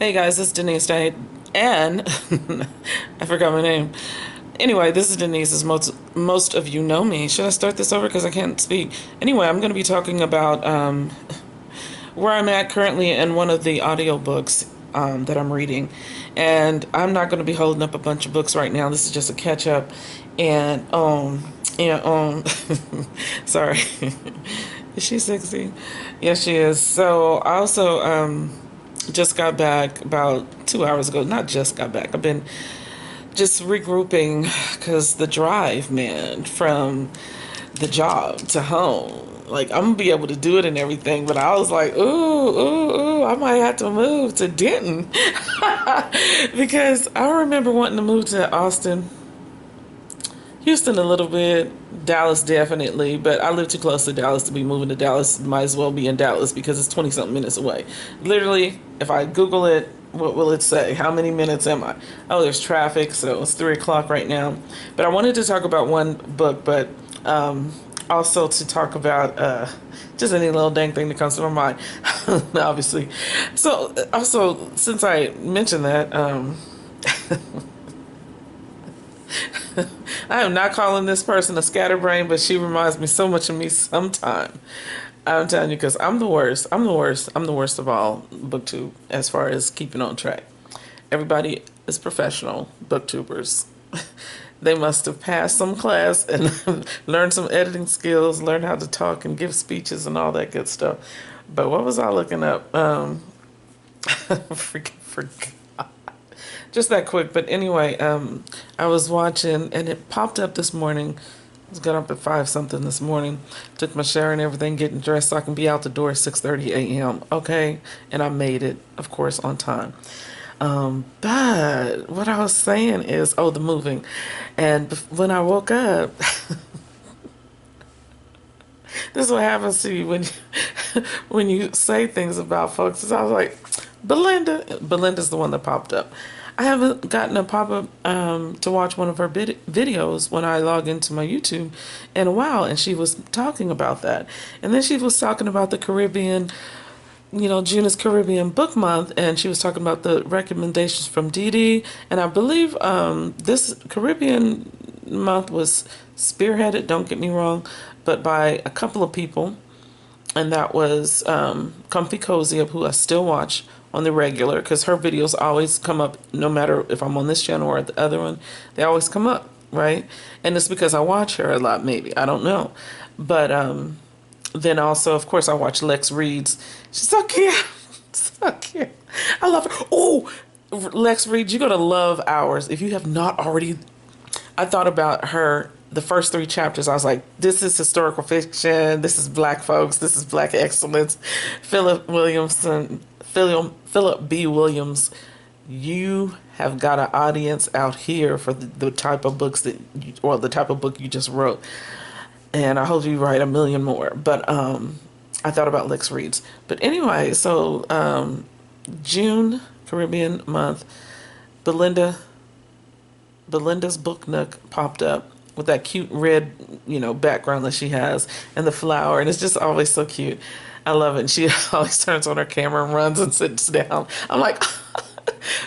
Hey guys, this is Denise Diane, and I forgot my name. Anyway, this is Denise, as most of you know me. Should I start this over because I can't speak? Anyway, I'm going to be talking about where I'm at currently in one of the audiobooks that I'm reading. And I'm not going to be holding up a bunch of books right now. This is just a catch up. And, yeah, sorry. Is she 60? Yes, she is. So I also just got back about 2 hours ago. Not just got back. I've been just regrouping because the drive, man, from the job to home. Like, I'm gonna be able to do it and everything, but I was like, ooh, I might have to move to Denton because I remember wanting to move to Austin, Houston a little bit, Dallas definitely, but I live too close to Dallas to be moving to Dallas. Might as well be in Dallas because it's 20 something minutes away. Literally, if I Google it, what will it say? How many minutes am I? Oh, there's traffic, so it's 3 o'clock right now. But I wanted to talk about one book, but also to talk about just any little dang thing that comes to my mind, obviously. So, also, since I mentioned that, I am not calling this person a scatterbrain, but she reminds me so much of me sometime. I'm telling you, because I'm the worst. I'm the worst. I'm the worst of all booktube as far as keeping on track. Everybody is professional booktubers. They must have passed some class and learned some editing skills, learned how to talk and give speeches and all that good stuff. But what was I looking up? Forgot. Just that quick. But anyway, I was watching and it popped up this morning. I was got up at 5 something this morning, took my shower and everything, getting dressed so I can be out the door at 6:30 a.m. Okay, and I made it, of course, on time. But what I was saying is, oh, the moving, and when I woke up, this is what happens to you when when you say things about folks. So I was like, Belinda's the one that popped up. I haven't gotten a pop-up to watch one of her videos when I log into my YouTube in a while, and she was talking about that. And then she was talking about the Caribbean, June is Caribbean Book Month, and she was talking about the recommendations from Dee Dee. And I believe this Caribbean month was spearheaded, don't get me wrong, but by a couple of people, and that was Comfy Cozy Up, who I still watch on the regular because her videos always come up no matter if I'm on this channel or the other one. They always come up, right? And it's because I watch her a lot, maybe. I don't know. But then also, of course, I watch Lex Reed's. She's so cute. So cute. I love her. Oh, Lex Reed, you're going to love ours. If you have not already, I thought about her the first 3 chapters. I was like, this is historical fiction. This is black folks. This is black excellence. Philip B. Williams, you have got an audience out here for the type of books or the type of book you just wrote. And I hope you write a million more. But I thought about Lex Reed's. But anyway, so June, Caribbean month, Belinda's Book Nook popped up with that cute red, background that she has and the flower. And it's just always so cute. I love it. And she always turns on her camera and runs and sits down. I'm like,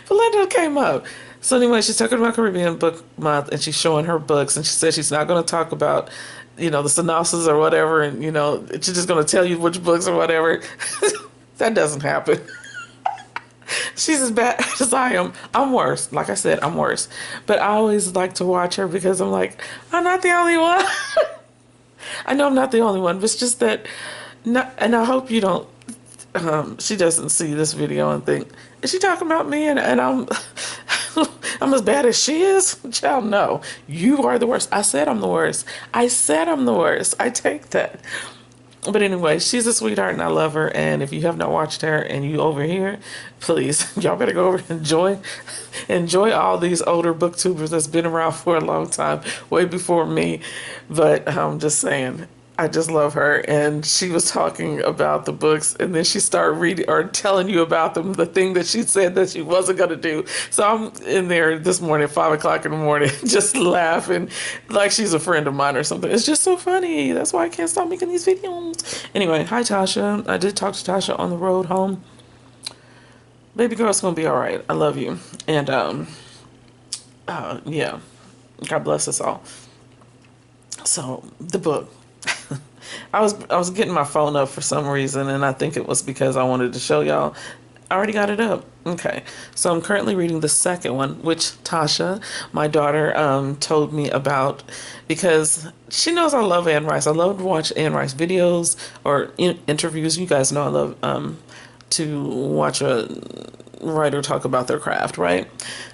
Belinda came up. So anyway, she's talking about Caribbean Book Month and she's showing her books. And she said she's not going to talk about, the synopsis or whatever. And, she's just going to tell you which books or whatever. That doesn't happen. She's as bad as I am. I'm worse. Like I said, I'm worse. But I always like to watch her because I'm like, I'm not the only one. I know I'm not the only one, but it's just that, and I hope you don't, she doesn't see this video and think, is she talking about me and I'm, I'm as bad as she is? Child, no. You are the worst. I said I'm the worst. I said I'm the worst. I take that. But anyway, she's a sweetheart and I love her. And if you have not watched her and you over here, please, y'all better go over and enjoy all these older booktubers that's been around for a long time, way before me. But I'm just saying, I just love her. And she was talking about the books and then she started reading or telling you about them, the thing that she said that she wasn't going to do. So I'm in there this morning at 5 o'clock in the morning, just laughing like she's a friend of mine or something. It's just so funny. That's why I can't stop making these videos. Anyway, hi Tasha. I did talk to Tasha on the road home. Baby girl's gonna be all right. I love you. And yeah, God bless us all. So the book. I was getting my phone up for some reason, and I think it was because I wanted to show y'all. I already got it up. Okay, so I'm currently reading the second one, which Tasha, my daughter, told me about because she knows I love Anne Rice. I love to watch Anne Rice videos or interviews. You guys know I love to watch a writer talk about their craft, right?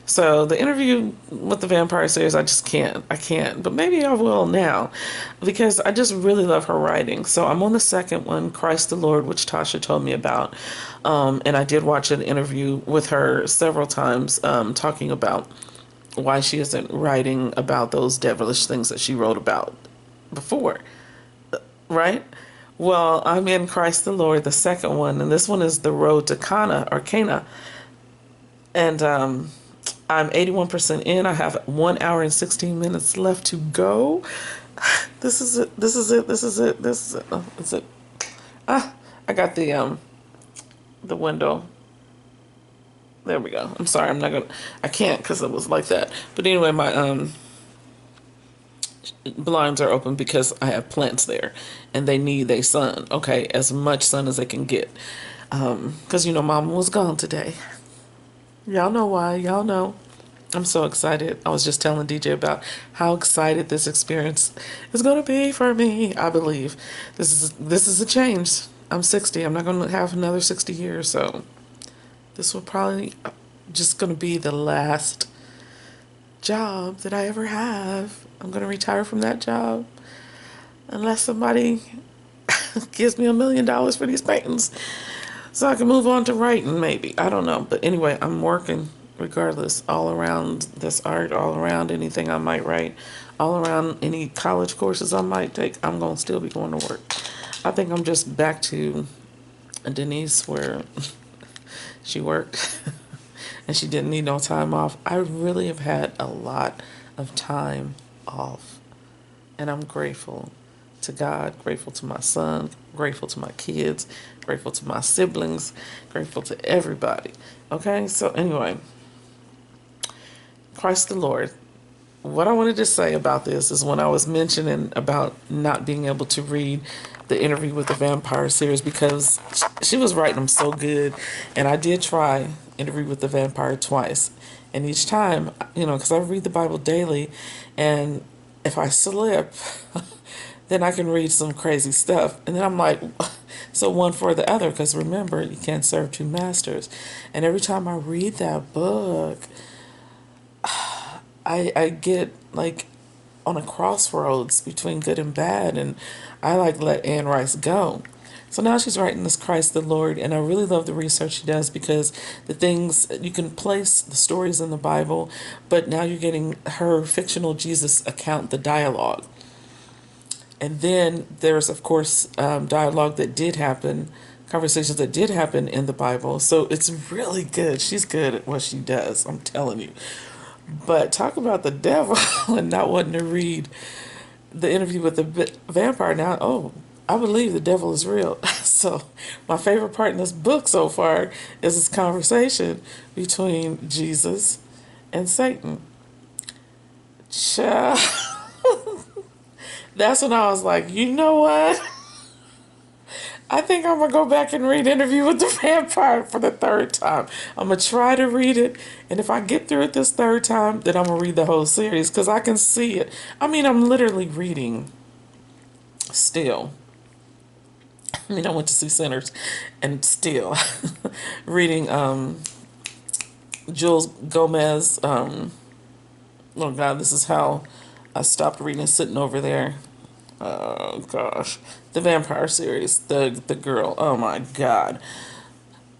So the interview with the vampire series, I just can't. I can't. But maybe I will now because I just really love her writing. So I'm on the second one, Christ the Lord, which Tasha told me about. And I did watch an interview with her several times talking about why she isn't writing about those devilish things that she wrote about before, right? Well, I'm in Christ the Lord, the second one, and this one is The Road to Cana or Cana. And I'm 81% in. I have 1 hour and 16 minutes left to go. This is it. This is it. This is it. This is it. Oh, is it? Ah, I got the window. There we go. I'm sorry. I'm not gonna. I can't because it was like that. But anyway, my blinds are open because I have plants there, and they need a sun. Okay, as much sun as they can get. Because Mama was gone today. Y'all know why. Y'all know. I'm so excited. I was just telling DJ about how excited this experience is going to be for me. I believe this is a change. I'm 60. I'm not going to have another 60 years, so this will probably just going to be the last job that I ever have. I'm going to retire from that job unless somebody gives me $1 million for these paintings so I can move on to writing maybe. I don't know. But anyway, I'm working regardless all around this art, all around anything I might write, all around any college courses I might take. I'm going to still be going to work. I think I'm just back to Denise where she worked and she didn't need no time off. I really have had a lot of time off, and I'm grateful to God, grateful to my son, grateful to my kids, grateful to my siblings, grateful to everybody. Okay, so anyway, Christ the Lord. What I wanted to say about this is when I was mentioning about not being able to read the interview with the vampire series because she was writing them so good, and I did try interview with the vampire twice, and each time, because I read the Bible daily, and if I slip, then I can read some crazy stuff, and then I'm like, so one for the other, because remember, you can't serve two masters, and every time I read that book, I get like on a crossroads between good and bad, and I like let Anne Rice go. So now she's writing this Christ the Lord, and I really love the research she does because the things you can place the stories in the Bible, but now you're getting her fictional Jesus account, the dialogue. And then there's, of course, dialogue that did happen, conversations that did happen in the Bible. So it's really good. She's good at what she does, I'm telling you. But talk about the devil and not wanting to read the interview with the vampire now. Oh, I believe the devil is real. So my favorite part in this book so far is this conversation between Jesus and Satan. Child. That's when I was like, you know what? I think I'm going to go back and read Interview with the Vampire for the third time. I'm going to try to read it. And if I get through it this third time, then I'm going to read the whole series because I can see it. I mean, I'm literally reading still. I mean, I went to see Sinners and still reading Jules Gomez. Oh, God, this is how I stopped reading sitting over there. Oh gosh, the vampire series, the girl. Oh my God,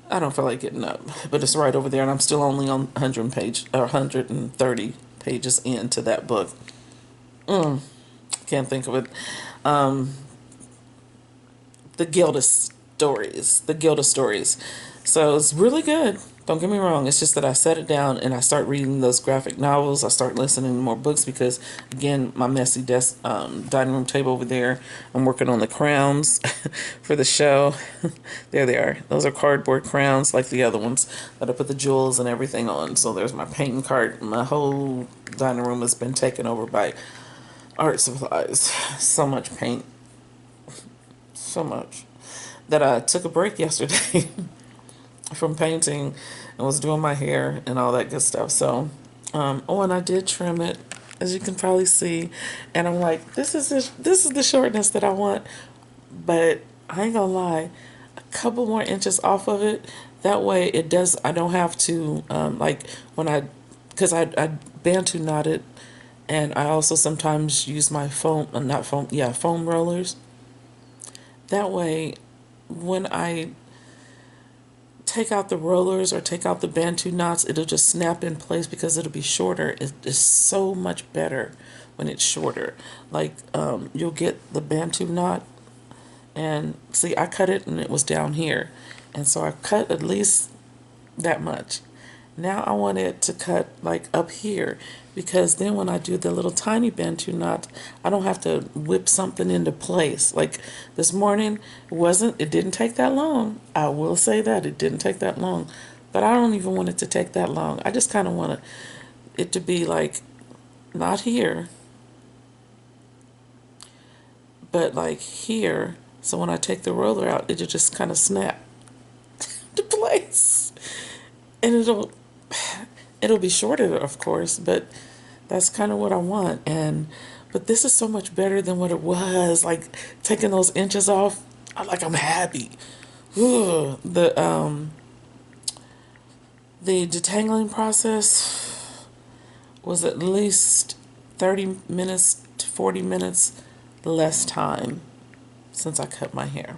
I don't feel like getting up, but it's right over there, and I'm still only on 130 pages into that book. Can't think of it. Um, the Gilda stories, the Gilda stories. So it's really good. Don't get me wrong. It's just that I set it down and I start reading those graphic novels. I start listening to more books because, again, my messy desk, dining room table over there. I'm working on the crowns for the show. There they are. Those are cardboard crowns like the other ones that I put the jewels and everything on. So there's my painting cart. My whole dining room has been taken over by art supplies. So much paint. So much that I took a break yesterday from painting and was doing my hair and all that good stuff. So, oh, and I did trim it, as you can probably see. And I'm like, this is the shortness that I want. But I ain't gonna lie, a couple more inches off of it. That way, it does. I don't have to like when because I bantu knot it, and I also sometimes use my foam, not foam, yeah, foam rollers. That way, when I take out the rollers or take out the bantu knots, it'll just snap in place because it'll be shorter. It is so much better when it's shorter. Like you'll get the bantu knot, and see, I cut it and it was down here, and so I cut at least that much. Now I want it to cut like up here because then when I do the little tiny bantu knot, I don't have to whip something into place. Like this morning, it didn't take that long. I will say that it didn't take that long, but I don't even want it to take that long. I just kind of want it to be like not here, but like here. So when I take the roller out, it'll just kind of snap to place, and it'll be shorter, of course, but that's kind of what I want. And but this is so much better than what it was. Like taking those inches off, I'm happy. Ooh, the detangling process was at least 30 minutes to 40 minutes less time since I cut my hair.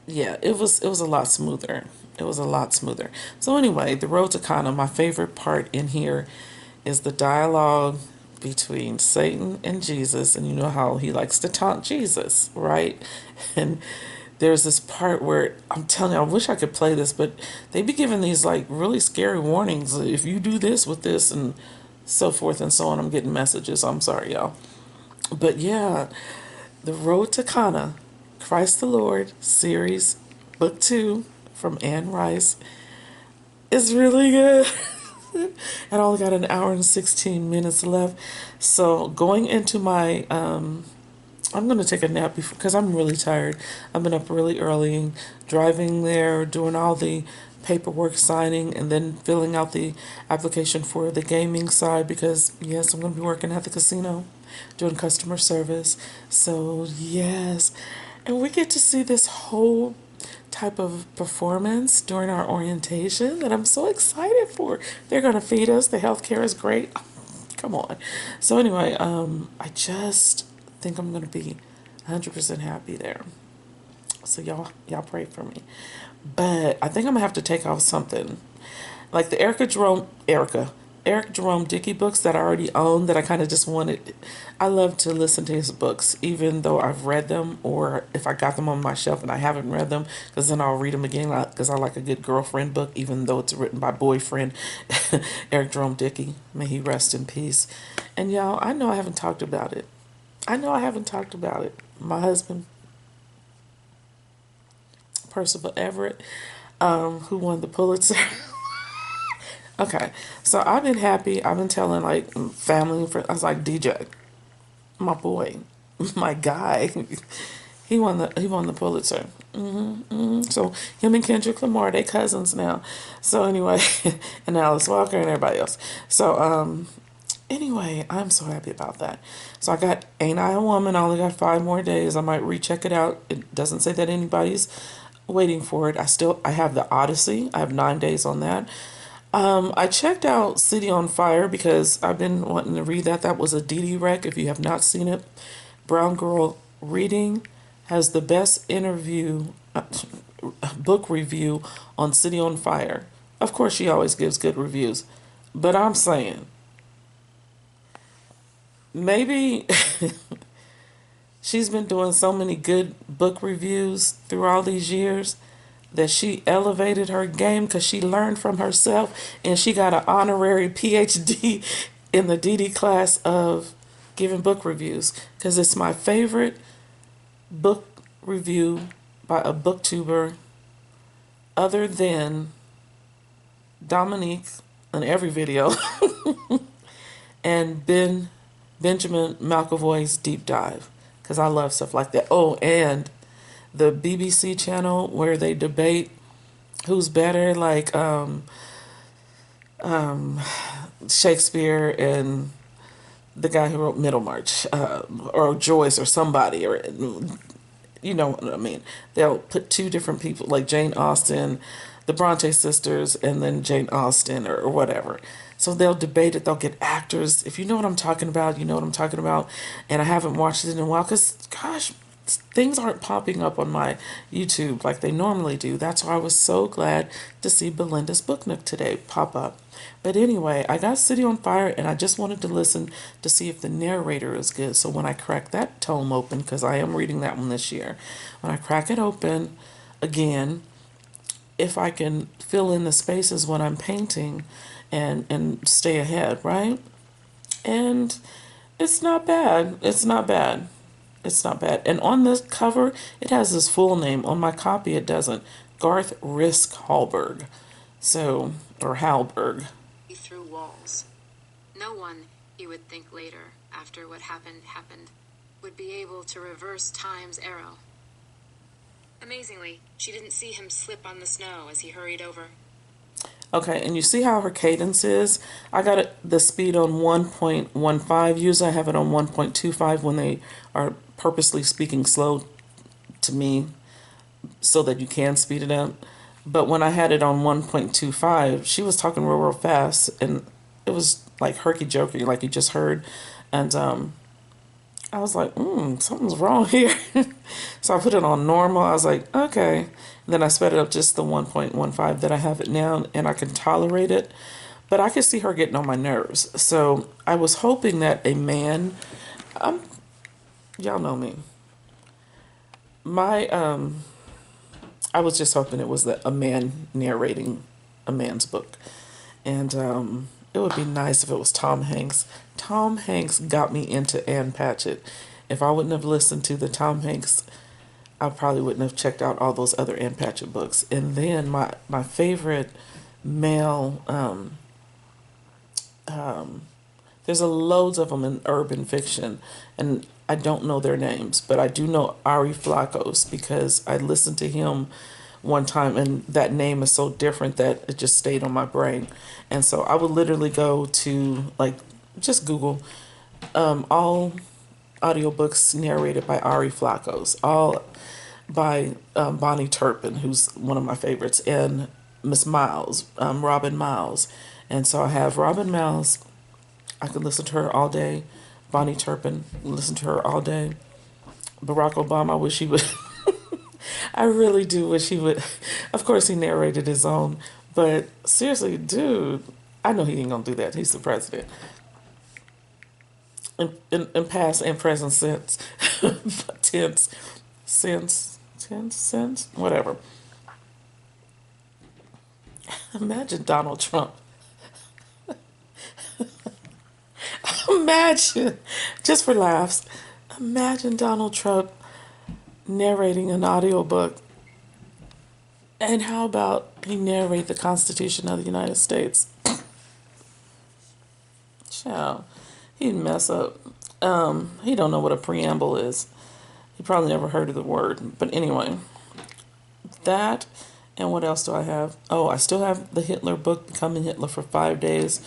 Yeah, it was a lot smoother. It was a lot smoother. So anyway, the road to Kana, my favorite part in here is the dialogue between Satan and Jesus, and you know how he likes to taunt Jesus, right? And there's this part where I'm telling you, I wish I could play this, but they be giving these like really scary warnings. If you do this with this and so forth and so on, I'm getting messages. I'm sorry, y'all. But yeah, the road to Kana, Christ the Lord series, book 2 from Anne Rice is really good. And I only got an hour and 16 minutes left. So going into my, I'm going to take a nap because I'm really tired. I've been up really early, driving there, doing all the paperwork signing, and then filling out the application for the gaming side because, yes, I'm going to be working at the casino doing customer service. So, yes. And we get to see this whole type of performance during our orientation that I'm so excited for. They're going to feed us. The healthcare is great. Come on. So anyway, I just think I'm going to be 100% happy there. So y'all pray for me. But I think I'm going to have to take off something. Like the Eric Jerome Dickey books that I already own that I kind of just wanted. I love to listen to his books, even though I've read them, or if I got them on my shelf and I haven't read them, because then I'll read them again, because I like a good girlfriend book, even though it's written by boyfriend Eric Jerome Dickey. May he rest in peace. And y'all, I know I haven't talked about it. My husband, Percival Everett, who won the Pulitzer. Okay, so I've been happy. I've been telling like family and friends. I was like, DJ, my boy, my guy, he won the Pulitzer. So him and Kendrick Lamar, they cousins now. So anyway, and Alice Walker and everybody else. So anyway, I'm so happy about that. So I got Ain't I a Woman? I only got 5 more days. I might recheck it out. It doesn't say that anybody's waiting for it. I have the Odyssey. I have 9 days on that. I checked out City on Fire because I've been wanting to read that. That was a DD rec. If you have not seen it, Brown Girl Reading has the best book review on City on Fire. Of course, she always gives good reviews, but I'm saying maybe she's been doing so many good book reviews through all these years that she elevated her game because she learned from herself and she got an honorary PhD in the DD class of giving book reviews because it's my favorite book review by a booktuber other than Dominique in every video and Benjamin McAvoy's deep dive because I love stuff like that. Oh, and the BBC channel where they debate who's better, like Shakespeare and the guy who wrote Middlemarch, or Joyce or somebody, or you know what I mean. They'll put two different people, like Jane Austen, the Bronte sisters, and then Jane Austen or whatever. So they'll debate it. They'll get actors. If you know what I'm talking about, you know what I'm talking about. And I haven't watched it in a while because, gosh, things aren't popping up on my YouTube like they normally do. That's why I was so glad to see Belinda's Book Nook today pop up. But anyway, I got City on Fire and I just wanted to listen to see if the narrator is good. So when I crack that tome open, because I am reading that one this year, when I crack it open again, if I can fill in the spaces when I'm painting and stay ahead, right? And it's not bad. It's not bad. It's not bad. And on this cover, it has his full name. On my copy, it doesn't. Garth Risk Hallberg. So, or Halberg. Through walls. No one, he would think later, after what happened, would be able to reverse time's arrow. Amazingly, she didn't see him slip on the snow as he hurried over. Okay, and you see how her cadence is? I got the speed on 1.15. Usually I have it on 1.25 when they are purposely speaking slow to me so that you can speed it up. But when I had it on 1.25, she was talking real fast, and it was like herky-jerky, like you just heard. And I was like, something's wrong here. So I put it on normal. I was like, okay. And then I sped it up just the 1.15 that I have it now, and I can tolerate it. But I could see her getting on my nerves. So I was hoping that a man, y'all know me. I was just hoping it was a man narrating a man's book. And it would be nice if it was Tom Hanks. Tom Hanks got me into Ann Patchett. If I wouldn't have listened to the Tom Hanks, I probably wouldn't have checked out all those other Ann Patchett books. And then my favorite male, there's loads of them in urban fiction, and I don't know their names, but I do know Ari Flacos because I listened to him one time, and that name is so different that it just stayed on my brain. And so I would literally go to, like, just Google all audiobooks narrated by Ari Flacos, all by Bonnie Turpin, who's one of my favorites, and Miss Miles, Robin Miles. And so I have Robin Miles. I could listen to her all day. Bonnie Turpin, listen to her all day. Barack Obama, I wish he would. I really do wish he would. Of course, he narrated his own. But seriously, dude, I know he ain't going to do that. He's the president. In past and present sense. Tense. Sense, whatever. Imagine Donald Trump. Imagine, just for laughs, imagine Donald Trump narrating an audiobook. And how about he narrate the Constitution of the United States? Child, he'd mess up. He don't know what a preamble is. He probably never heard of the word. But anyway, that, and what else do I have? Oh, I still have the Hitler book, Becoming Hitler for 5 days.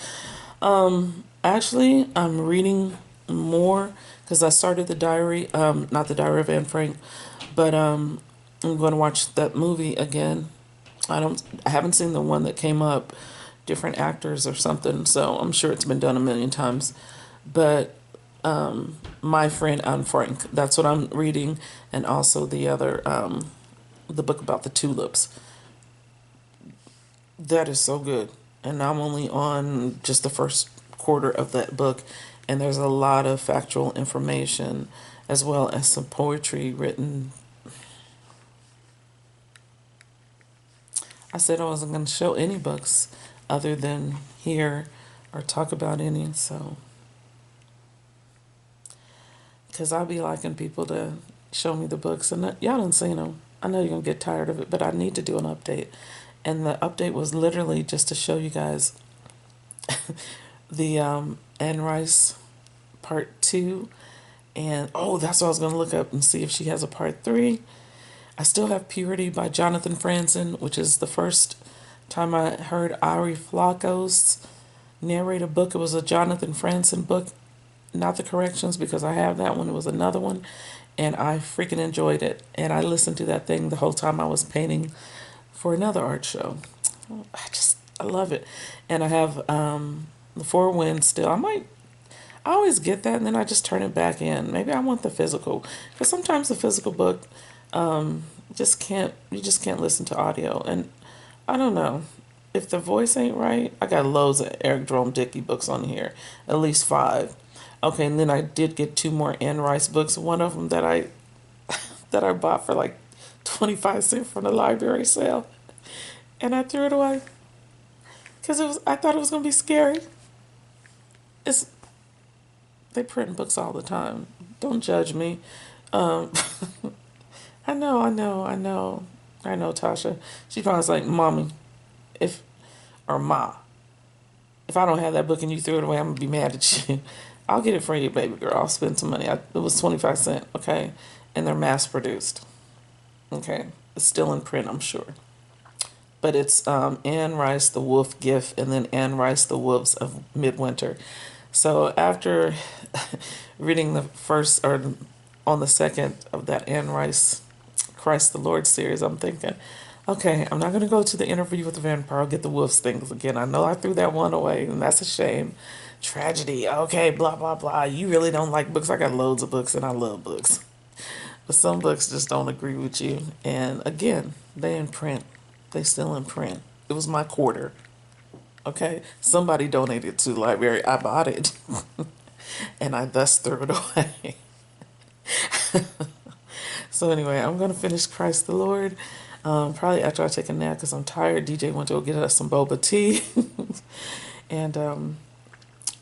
Actually, I'm reading more because I started the diary, not the Diary of Anne Frank, but I'm going to watch that movie again. I haven't seen the one that came up, different actors or something, so I'm sure it's been done a million times. But My Friend Anne Frank, that's what I'm reading, and also the other, the book about the tulips. That is so good, and I'm only on just the first quarter of that book, and there's a lot of factual information as well as some poetry written. I said I wasn't going to show any books other than here or talk about any. So, because I be liking people to show me the books, and y'all done seen them. I know you're going to get tired of it, but I need to do an update. And the update was literally just to show you guys the Anne Rice part 2. And oh, that's what I was going to look up and see if she has a part 3. I still have Purity by Jonathan Franzen, which is the first time I heard Ari Flacco's narrate a book. It was a Jonathan Franzen book, not the corrections, because I have that one. It was another one, and I freaking enjoyed it. And I listened to that thing the whole time I was painting for another art show. I love it. And I have the Four Winds still. I always get that, and then I just turn it back in. Maybe I want the physical, because sometimes the physical book you just can't listen to audio. And I don't know if the voice ain't right. I got loads of Eric Jerome Dickey books on here, at least 5. Okay, and then I did get 2 more Anne Rice books. One of them that I bought for like 25 cents from the library sale, and I threw it away because I thought it was gonna be scary. It's They print books all the time. Don't judge me. Um, I know, Tasha. She probably was like, Mommy, if, or Ma, if I don't have that book and you threw it away, I'm gonna be mad at you. I'll get it for you, baby girl. I'll spend some money. It was 25 cents, okay? And they're mass produced, okay? It's still in print, I'm sure. But it's Anne Rice, The Wolf Gift, and then Anne Rice, The Wolves of Midwinter. So after reading the first, or on the second of that Anne Rice Christ the Lord series, I'm thinking, okay, I'm not going to go to the interview with the vampire. I'll get the wolves things again. I know I threw that one away, and that's a shame. Tragedy. Okay, blah, blah, blah. You really don't like books. I got loads of books, and I love books. But some books just don't agree with you. And again, they in print. They still in print. It was my quarter. Okay? Somebody donated to the library. I bought it. And I thus threw it away. So anyway, I'm gonna finish Christ the Lord. Probably after I take a nap because I'm tired. DJ went to go get us some boba tea, and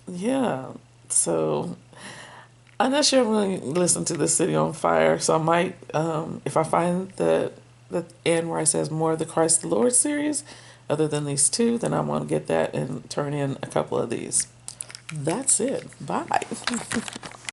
yeah. So I'm not sure I'm going to listen to the City on Fire. So I might, if I find that Anne Rice has more of the Christ the Lord series, other than these 2, then I'm gonna get that and turn in a couple of these. That's it. Bye.